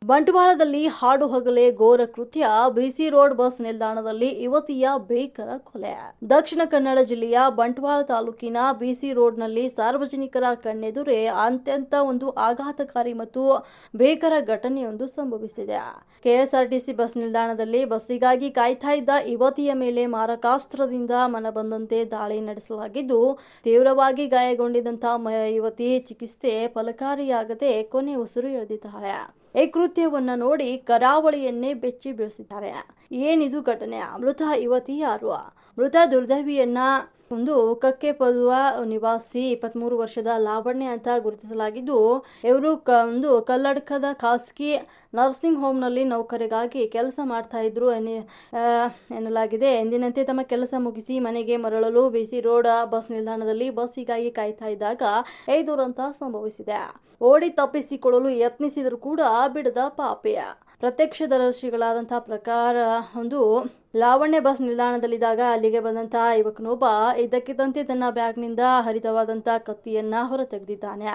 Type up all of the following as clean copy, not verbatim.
ಬಂಟ್ವಾಳದಲ್ಲಿ ಹಾಡು ಹಗಲೇ ಘೋರ ಕೃತ್ಯ. ಬಿಸಿ ರೋಡ್ ಬಸ್ ನಿಲ್ದಾಣದಲ್ಲಿ ಯುವತಿಯ ಭೀಕರ ಕೊಲೆ. ದಕ್ಷಿಣ ಕನ್ನಡ ಜಿಲ್ಲೆಯ ಬಂಟ್ವಾಳ ತಾಲೂಕಿನ ಬಿಸಿ ರೋಡ್ನಲ್ಲಿ ಸಾರ್ವಜನಿಕರ ಕಣ್ಣೆದುರೇ ಅತ್ಯಂತ ಒಂದು ಆಘಾತಕಾರಿ ಮತ್ತು ಭೀಕರ ಘಟನೆಯೊಂದು ಸಂಭವಿಸಿದೆ. ಕೆಎಸ್ಆರ್ಟಿಸಿ ಬಸ್ ನಿಲ್ದಾಣದಲ್ಲಿ ಬಸ್ಸಿಗಾಗಿ ಕಾಯ್ತಾ ಇದ್ದ ಯುವತಿಯ ಮೇಲೆ ಮಾರಕಾಸ್ತ್ರದಿಂದ ಮನಬಂದಂತೆ ದಾಳಿ ನಡೆಸಲಾಗಿದ್ದು, ತೀವ್ರವಾಗಿ ಗಾಯಗೊಂಡಿದ್ದಂತಹ ಯುವತಿ ಚಿಕಿತ್ಸೆ ಫಲಕಾರಿಯಾಗದೆ ಕೊನೆ ಉಸಿರು ಎಳೆದಿದ್ದಾರೆ. ಈ ಕೃತ್ಯವನ್ನ ನೋಡಿ ಕರಾವಳಿಯನ್ನೇ ಬೆಚ್ಚಿ ಬೀಳಿಸಿದ್ದಾರೆ. ಏನಿದು ಘಟನೆ? ಮೃತ ಯುವತಿ ಯಾರು? ಮೃತ ದುರ್ದೈವಿಯನ್ನ ಒಂದು ಕಕ್ಕೆಪದುವ ನಿವಾಸಿ 23 ವರ್ಷದ ಲಾವಣ್ಯ ಅಂತ ಗುರುತಿಸಲಾಗಿದ್ದು, ಇವರು ಒಂದು ಕಲ್ಲಡ್ಕದ ಖಾಸಗಿ ನರ್ಸಿಂಗ್ ಹೋಮ್ನಲ್ಲಿ ನೌಕರಿಗಾಗಿ ಕೆಲಸ ಮಾಡ್ತಾ ಇದ್ರು ಎನ್ನಲಾಗಿದೆ. ಎಂದಿನಂತೆ ತಮ್ಮ ಕೆಲಸ ಮುಗಿಸಿ ಮನೆಗೆ ಮರಳಲು ಬಿಸಿ ರೋಡ್ ಬಸ್ ನಿಲ್ದಾಣದಲ್ಲಿ ಬಸ್ಸಿಗಾಗಿ ಕಾಯ್ತಾ ಇದ್ದಾಗ ಈ ದುರಂತ ಸಂಭವಿಸಿದೆ. ಓಡಿ ತಪ್ಪಿಸಿಕೊಳ್ಳಲು ಯತ್ನಿಸಿದರೂ ಕೂಡ ಬಿಡದ ಪಾಪೆಯ. ಪ್ರತ್ಯಕ್ಷದರ್ಶಿಗಳಾದಂತಹ ಪ್ರಕಾರ ಒಂದು ಲಾವಣ್ಯ ಬಸ್ ನಿಲ್ದಾಣದಲ್ಲಿದ್ದಾಗ ಅಲ್ಲಿಗೆ ಬಂದಂತಹ ಯುವಕನೊಬ್ಬ ಇದ್ದಕ್ಕಿದ್ದಂತೆ ತನ್ನ ಬ್ಯಾಗ್ನಿಂದ ಹರಿತವಾದಂತಹ ಕತ್ತಿಯನ್ನ ಹೊರತೆಗೆದಿದ್ದಾನೆ.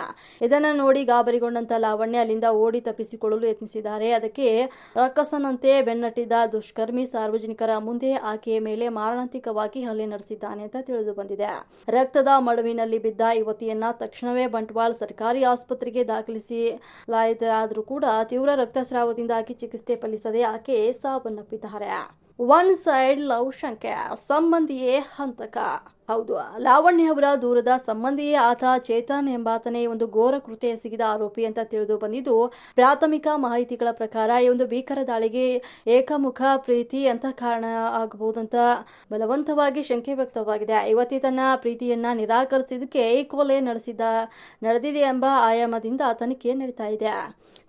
ಇದನ್ನ ನೋಡಿ ಗಾಬರಿಗೊಂಡಂತ ಲಾವಣ್ಯ ಅಲ್ಲಿಂದ ಓಡಿ ತಪ್ಪಿಸಿಕೊಳ್ಳಲು ಯತ್ನಿಸಿದ್ದಾರೆ. ಅದಕ್ಕೆ ರಕ್ಕಸನಂತೆ ಬೆನ್ನಟ್ಟಿದ್ದ ದುಷ್ಕರ್ಮಿ ಸಾರ್ವಜನಿಕರ ಮುಂದೆ ಆಕೆಯ ಮೇಲೆ ಮಾರಣಾಂತಿಕವಾಗಿ ಹಲ್ಲೆ ನಡೆಸಿದ್ದಾನೆ ಅಂತ ತಿಳಿದು ಬಂದಿದೆ. ರಕ್ತದ ಮಡುವಿನಲ್ಲಿ ಬಿದ್ದ ಯುವತಿಯನ್ನ ತಕ್ಷಣವೇ ಬಂಟ್ವಾಳ ಸರ್ಕಾರಿ ಆಸ್ಪತ್ರೆಗೆ ದಾಖಲಿಸಲಾಯಿತಾದರೂ ಕೂಡ ತೀವ್ರ ರಕ್ತಸ್ರಾವದಿಂದಾಗಿ ಚಿಕಿತ್ಸೆ ಫಲಿಸದೆ ಆಕೆ ಸಾವನ್ನಪ್ಪಿದ್ದಾರೆ. ಒನ್ ಸೈಡ್ ಲವ್ ಶಂಕೆ, ಸಂಬಂಧಿಯೇ ಹಂತಕ. ಹೌದು, ಲಾವಣ್ಯ ಅವರ ದೂರದ ಸಂಬಂಧಿಯೇ ಆತ ಚೇತನ್ ಎಂಬಾತನೇ ಒಂದು ಘೋರ ಕೃತ್ಯ ಎಸಗಿದ ಆರೋಪಿ ಅಂತ ತಿಳಿದು ಬಂದಿದ್ದು, ಪ್ರಾಥಮಿಕ ಮಾಹಿತಿಗಳ ಪ್ರಕಾರ ಈ ಒಂದು ಭೀಕರ ದಾಳಿಗೆ ಏಕಮುಖ ಪ್ರೀತಿ ಅಂತ ಕಾರಣ ಆಗಬಹುದಂತ ಬಲವಂತವಾಗಿ ಶಂಕೆ ವ್ಯಕ್ತವಾಗಿದೆ. ಯುವತಿ ತನ್ನ ಪ್ರೀತಿಯನ್ನ ನಿರಾಕರಿಸಿದ್ದಕ್ಕೆ ಈ ಕೊಲೆ ನಡೆದಿದೆ ಎಂಬ ಆಯಾಮದಿಂದ ತನಿಖೆ ನಡೀತಾ ಇದೆ.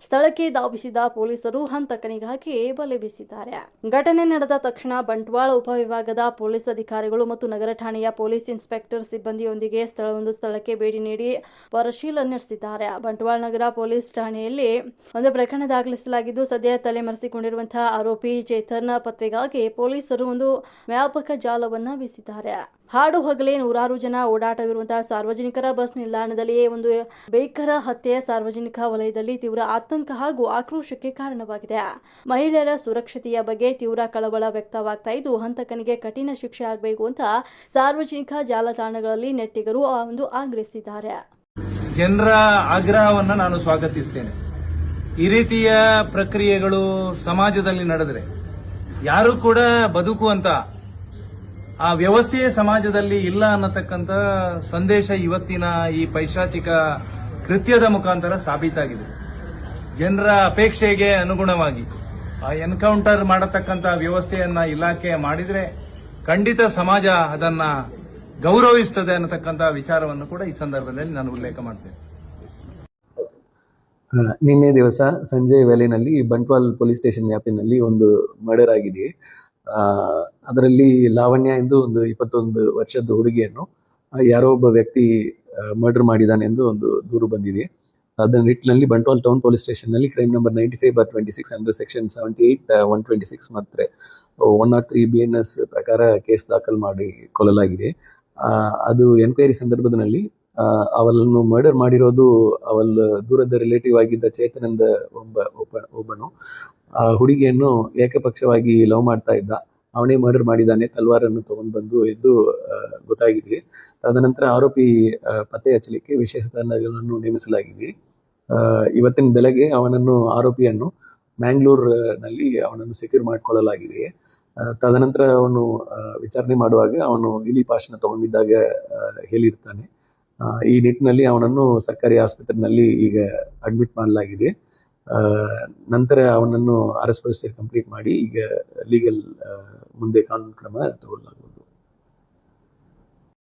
ಸ್ಥಳಕ್ಕೆ ಧಾವಿಸಿದ ಪೊಲೀಸರು ಹಂತಕನಿಗಾಗಿ ಬಲೆ ಬೀಸಿದ್ದಾರೆ. ಘಟನೆ ನಡೆದ ತಕ್ಷಣ ಬಂಟ್ವಾಳ ಉಪವಿಭಾಗದ ಪೊಲೀಸ್ ಅಧಿಕಾರಿಗಳು ಮತ್ತು ನಗರ ಠಾಣೆಯ ಪೊಲೀಸ್ ಇನ್ಸ್ಪೆಕ್ಟರ್ ಸಿಬ್ಬಂದಿಯೊಂದಿಗೆ ಸ್ಥಳಕ್ಕೆ ಭೇಟಿ ನೀಡಿ ಪರಿಶೀಲನೆ ನಡೆಸಿದ್ದಾರೆ. ಬಂಟ್ವಾಳ ನಗರ ಪೊಲೀಸ್ ಠಾಣೆಯಲ್ಲಿ ಒಂದು ಪ್ರಕರಣ ದಾಖಲಿಸಲಾಗಿದ್ದು, ಸದ್ಯ ತಲೆಮರೆಸಿಕೊಂಡಿರುವಂತಹ ಆರೋಪಿ ಚೇತನ್ ಪತ್ತೆಗಾಗಿ ಪೊಲೀಸರು ಒಂದು ವ್ಯಾಪಕ ಜಾಲವನ್ನ ಬೀಸಿದ್ದಾರೆ. ಹಾಡು ಹಗಲೇ ನೂರಾರು ಜನ ಓಡಾಟವಿರುವಂತಹ ಸಾರ್ವಜನಿಕರ ಬಸ್ ನಿಲ್ದಾಣದಲ್ಲಿ ಒಂದು ಭೀಕರ ಹತ್ಯೆ ಸಾರ್ವಜನಿಕ ವಲಯದಲ್ಲಿ ತೀವ್ರ ಆತಂಕ ಹಾಗೂ ಆಕ್ರೋಶಕ್ಕೆ ಕಾರಣವಾಗಿದೆ. ಮಹಿಳೆಯರ ಸುರಕ್ಷತೆಯ ಬಗ್ಗೆ ತೀವ್ರ ಕಳವಳ ವ್ಯಕ್ತವಾಗ್ತಾ ಇದ್ದು, ಹಂತಕನಿಗೆ ಕಠಿಣ ಶಿಕ್ಷೆ ಆಗಬೇಕು ಅಂತ ಸಾರ್ವಜನಿಕ ಜಾಲತಾಣಗಳಲ್ಲಿ ನೆಟ್ಟಿಗರು ಒಂದು ಆಗ್ರಹಿಸಿದ್ದಾರೆ. ಜನರ ಆಗ್ರಹವನ್ನ ನಾನು ಸ್ವಾಗತಿಸ್ತೇನೆ. ಈ ರೀತಿಯ ಪ್ರಕ್ರಿಯೆಗಳು ಸಮಾಜದಲ್ಲಿ ನಡೆದರೆ ಯಾರು ಕೂಡ ಬದುಕುವಂತ ಆ ವ್ಯವಸ್ಥೆಯೇ ಸಮಾಜದಲ್ಲಿ ಇಲ್ಲ ಅನ್ನತಕ್ಕಂಥ ಸಂದೇಶ ಇವತ್ತಿನ ಈ ಪೈಶಾಚಿಕ ಕೃತ್ಯದ ಮುಖಾಂತರ ಸಾಬೀತಾಗಿದೆ. ಜನರ ಅಪೇಕ್ಷೆಗೆ ಅನುಗುಣವಾಗಿ ಆ ಎನ್ಕೌಂಟರ್ ಮಾಡತಕ್ಕಂಥ ವ್ಯವಸ್ಥೆಯನ್ನ ಇಲಾಖೆ ಮಾಡಿದ್ರೆ ಖಂಡಿತ ಸಮಾಜ ಅದನ್ನ ಗೌರವಿಸುತ್ತದೆ ಅನ್ನತಕ್ಕಂಥ ವಿಚಾರವನ್ನು ಕೂಡ ಈ ಸಂದರ್ಭದಲ್ಲಿ ನಾನು ಉಲ್ಲೇಖ ಮಾಡ್ತೇನೆ. ನಿನ್ನೆ ದಿವಸ ಸಂಜೆ ವೇಳೆಯಲ್ಲಿ ಬಂಟ್ವಾಲ್ ಪೊಲೀಸ್ ಸ್ಟೇಷನ್ ವ್ಯಾಪ್ತಿನಲ್ಲಿ ಒಂದು ಮರ್ಡರ್ ಆಗಿದೆ. ಅದರಲ್ಲಿ ಲಾವಣ್ಯ ಎಂದು ಒಂದು 21 ವರ್ಷದ ಹುಡುಗಿಯನ್ನು ಯಾರೋ ಒಬ್ಬ ವ್ಯಕ್ತಿ ಮರ್ಡರ್ ಮಾಡಿದ್ದಾನೆ ಎಂದು ಒಂದು ದೂರು ಬಂದಿದೆ. ಅದರ ನಿಟ್ಟಿನಲ್ಲಿ ಬಂಟ್ವಾಲ್ ಟೌನ್ ಪೊಲೀಸ್ ಸ್ಟೇಷನ್ನಲ್ಲಿ ಕ್ರೈಮ್ ನಂಬರ್ 95/26 ಅಂಡರ್ ಸೆಕ್ಷನ್ 78(126) ಮತ್ತು 103 BNS ಪ್ರಕಾರ ಕೇಸ್ ದಾಖಲು ಮಾಡಿ ಕೊಲ್ಲಲಾಗಿದೆ. ಅದು ಎನ್ಕ್ವೈರಿ ಸಂದರ್ಭದಲ್ಲಿ ಅವಳನ್ನು ಮರ್ಡರ್ ಮಾಡಿರೋದು ಅವಳ ದೂರದ ರಿಲೇಟಿವ್ ಆಗಿದ್ದ ಚೇತನ್ ಎಂದ ಒಬ್ಬನು ಆ ಹುಡುಗಿಯನ್ನು ಏಕಪಕ್ಷವಾಗಿ ಲವ್ ಮಾಡ್ತಾ ಇದ್ದ. ಅವನೇ ಮರ್ಡರ್ ಮಾಡಿದ್ದಾನೆ, ತಲ್ವಾರನ್ನು ತಗೊಂಡು ಬಂದು ಎಂದು ಗೊತ್ತಾಗಿದೆ. ತದನಂತರ ಆರೋಪಿ ಪತ್ತೆ ಹಚ್ಚಲಿಕ್ಕೆ ವಿಶೇಷ ತಂಡಗಳನ್ನು ನೇಮಿಸಲಾಗಿದೆ. ಇವತ್ತಿನ ಬೆಳಗ್ಗೆ ಆರೋಪಿಯನ್ನು ಮ್ಯಾಂಗ್ಳೂರ್ನಲ್ಲಿ ಅವನನ್ನು ಸೆಕ್ಯೂರ್ ಮಾಡಿಕೊಳ್ಳಲಾಗಿದೆ. ತದನಂತರ ಅವನು ವಿಚಾರಣೆ ಮಾಡುವಾಗ ಅವನು ಇಲಿ ಪಾಶನ ತಗೊಂಡಿದ್ದಾಗ ಹೇಳಿರ್ತಾನೆ. ಈ ನಿಟ್ಟಿನಲ್ಲಿ ಅವನನ್ನು ಸರ್ಕಾರಿ ಆಸ್ಪತ್ರೆಯಲ್ಲಿ ಈಗ ಅಡ್ಮಿಟ್ ಮಾಡಲಾಗಿದೆ. ನಂತರ ಅವನನ್ನು ಅರೆಸ್ಟ್ ಪ್ರೊಸೀಜರ್ ಕಂಪ್ಲೀಟ್ ಮಾಡಿ ಈಗ ಲೀಗಲ್ ಮುಂದೆ ಕಾನೂನು ಕ್ರಮ ತಗೊಳ್ಳಲಾಗುವುದು.